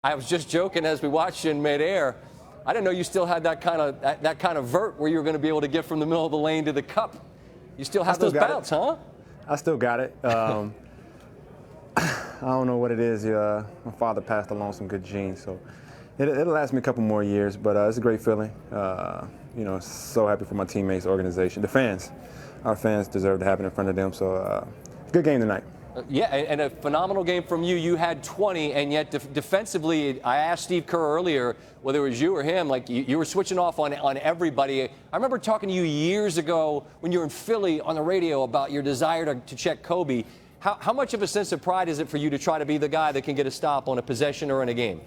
I was just joking as we watched you in midair. I didn't know you still had that kind of vert where you were going to be able to get from the middle of the lane to the cup. You still have those bounce, huh? I still got it. I don't know what it is. My father passed along some good genes, so it'll last me a couple more years. But it's a great feeling. So happy for my teammates, organization, the fans. Our fans deserve to have it in front of them. So good game tonight. Yeah, and a phenomenal game from you. You had 20, and yet defensively, I asked Steve Kerr earlier whether it was you or him, like you were switching off on everybody. I remember talking to you years ago when you were in Philly on the radio about your desire to check Kobe. How much of a sense of pride is it for you to try to be the guy that can get a stop on a possession or in a game?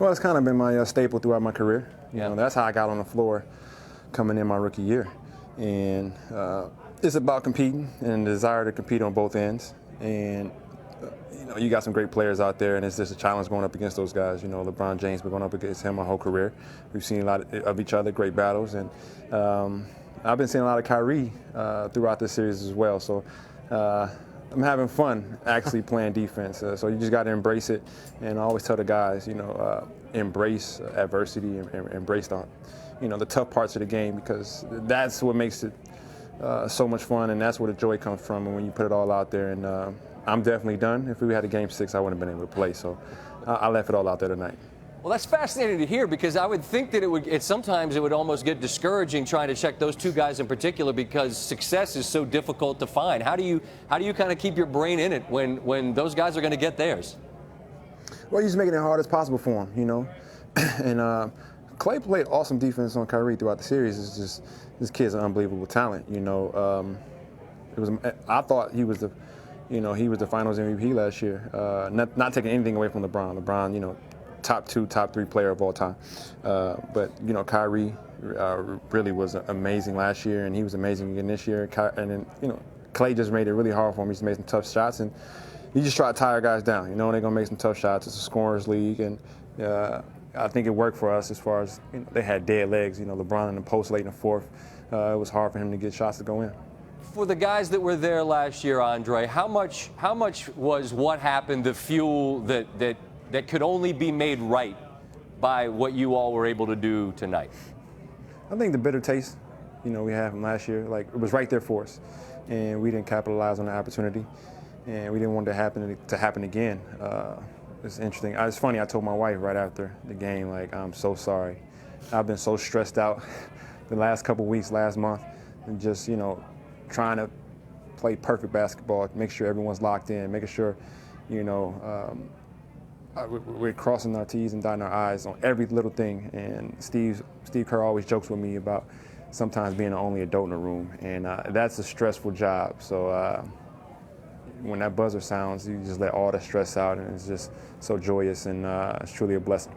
Well, it's kind of been my staple throughout my career. You Yeah. know, that's how I got on the floor coming in my rookie year. And it's about competing and the desire to compete on both ends. And you got some great players out there, and it's just a challenge going up against those guys. You know, LeBron James, been going up against him my whole career. We've seen a lot of each other, great battles, and I've been seeing a lot of Kyrie throughout this series as well. So I'm having fun actually playing defense. So you just got to embrace it, and I always tell the guys, embrace adversity and embrace the tough parts of the game, because that's what makes it so much fun, and that's where the joy comes from. And when you put it all out there, and I'm definitely done. If we had a game 6, I wouldn't have been able to play. So I left it all out there tonight. Well, that's fascinating to hear, because I would think that sometimes it would almost get discouraging trying to check those two guys in particular, because success is so difficult to find. How do you kind of keep your brain in it when those guys are going to get theirs? Well, you're just making it hard as possible for them, And Clay played awesome defense on Kyrie throughout the series. It's just, this kid's an unbelievable talent. I thought he was the Finals MVP last year. Not taking anything away from LeBron. LeBron, top 2, top 3 player of all time. But Kyrie really was amazing last year, and he was amazing again this year. And then Clay just made it really hard for him. He just made some tough shots, and you just try to tire guys down. They're gonna make some tough shots. It's a scorers league, and I think it worked for us as far as they had dead legs. LeBron in the post late in the fourth. It was hard for him to get shots to go in. For the guys that were there last year, Andre, how much was what happened the fuel that could only be made right by what you all were able to do tonight? I think the bitter taste, we had from last year, it was right there for us, and we didn't capitalize on the opportunity, and we didn't want it to happen again. It's interesting. It's funny. I told my wife right after the game, I'm so sorry. I've been so stressed out the last couple weeks, last month, and just trying to play perfect basketball, make sure everyone's locked in, making sure we're crossing our T's and dotting our I's on every little thing. And Steve Kerr always jokes with me about sometimes being the only adult in the room, and that's a stressful job. So when that buzzer sounds, you just let all the stress out, and it's just so joyous, and it's truly a blessing.